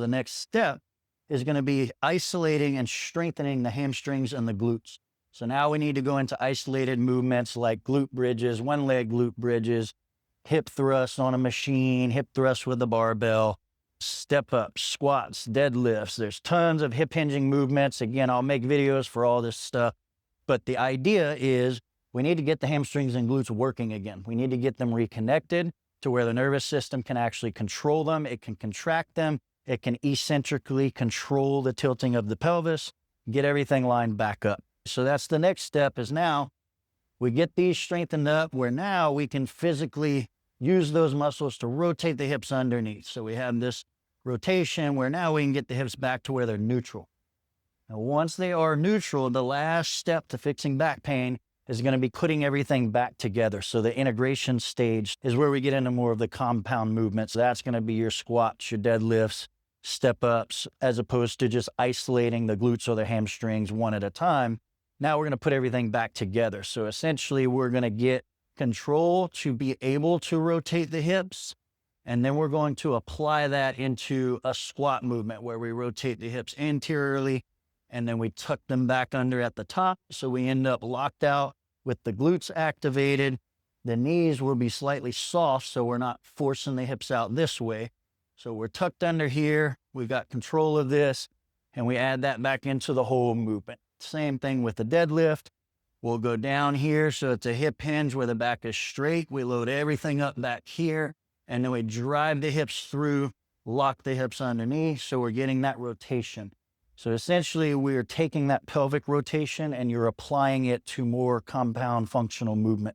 The next step is going to be isolating and strengthening the hamstrings and the glutes. So now we need to go into isolated movements like glute bridges, one leg glute bridges, hip thrusts on a machine, hip thrusts with a barbell, step ups, squats, deadlifts. There's tons of hip hinging movements. Again, I'll make videos for all this stuff. But the idea is we need to get the hamstrings and glutes working again. We need to get them reconnected to where the nervous system can actually control them. It can contract them. It can eccentrically control the tilting of the pelvis, get everything lined back up. So that's the next step, is now we get these strengthened up where now we can physically use those muscles to rotate the hips underneath. So we have this rotation where now we can get the hips back to where they're neutral. Now, once they are neutral, the last step to fixing back pain is going to be putting everything back together. So the integration stage is where we get into more of the compound movements. That's going to be your squats, your deadlifts, step ups, as opposed to just isolating the glutes or the hamstrings one at a time. Now we're going to put everything back together. So essentially we're going to get control to be able to rotate the hips. And then we're going to apply that into a squat movement where we rotate the hips anteriorly and then we tuck them back under at the top. So we end up locked out with the glutes activated. The knees will be slightly soft, so we're not forcing the hips out this way. So we're tucked under here. We've got control of this, and we add that back into the whole movement. Same thing with the deadlift. We'll go down here, so it's a hip hinge where the back is straight. We load everything up back here, and then we drive the hips through, lock the hips underneath, so we're getting that rotation. So essentially, we're taking that pelvic rotation and you're applying it to more compound functional movement.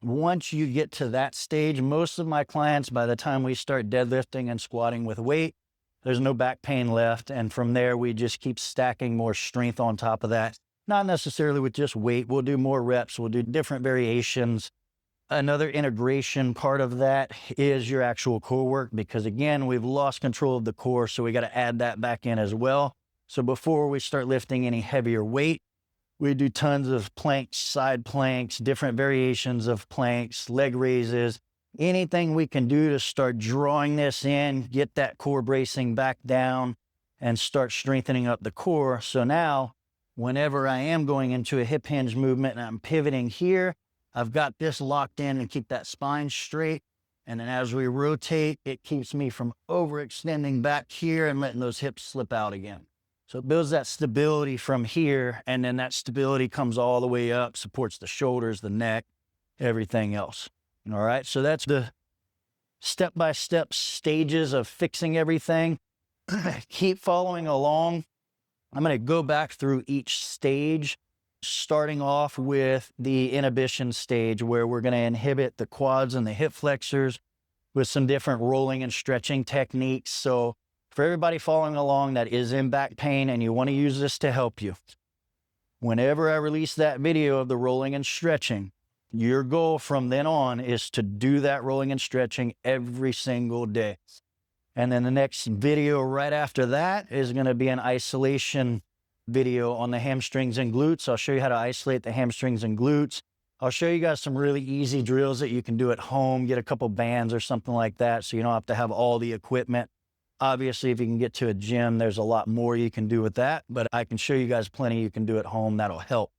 Once you get to that stage, most of my clients, by the time we start deadlifting and squatting with weight, there's no back pain left. And from there, we just keep stacking more strength on top of that. Not necessarily with just weight. We'll do more reps. We'll do different variations. Another integration part of that is your actual core work, because again, we've lost control of the core. So we got to add that back in as well. So before we start lifting any heavier weight, we do tons of planks, side planks, different variations of planks, leg raises, anything we can do to start drawing this in, get that core bracing back down and start strengthening up the core. So now, whenever I am going into a hip hinge movement and I'm pivoting here, I've got this locked in and keep that spine straight. And then as we rotate, it keeps me from overextending back here and letting those hips slip out again. So it builds that stability from here, and then that stability comes all the way up, supports the shoulders, the neck, everything else. All right, so that's the step-by-step stages of fixing everything. Keep following along. I'm going to go back through each stage, starting off with the inhibition stage, where we're going to inhibit the quads and the hip flexors with some different rolling and stretching techniques. So for everybody following along that is in back pain and you want to use this to help you, whenever I release that video of the rolling and stretching, your goal from then on is to do that rolling and stretching every single day. And then the next video right after that is going to be an isolation video on the hamstrings and glutes. I'll show you how to isolate the hamstrings and glutes. I'll show you guys some really easy drills that you can do at home, get a couple bands or something like that, so you don't have to have all the equipment. Obviously, if you can get to a gym, there's a lot more you can do with that, but I can show you guys plenty you can do at home that'll help.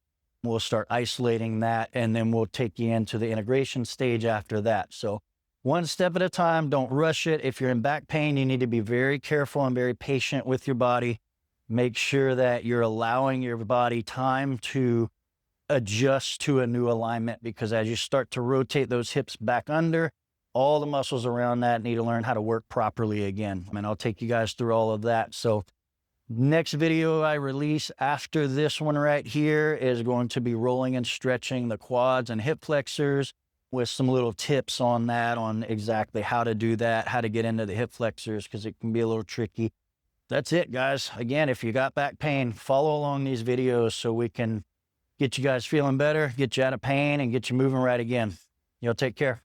We'll start isolating that, and then we'll take you into the integration stage after that. So one step at a time, don't rush it. If you're in back pain, you need to be very careful and very patient with your body. Make sure that you're allowing your body time to adjust to a new alignment, because as you start to rotate those hips back under, all the muscles around that need to learn how to work properly again. And I'll take you guys through all of that. So next video I release after this one right here is going to be rolling and stretching the quads and hip flexors, with some little tips on that, on exactly how to do that, how to get into the hip flexors, because it can be a little tricky. That's it, guys. Again, if you got back pain, follow along these videos so we can get you guys feeling better, get you out of pain, and get you moving right again. Y'all take care.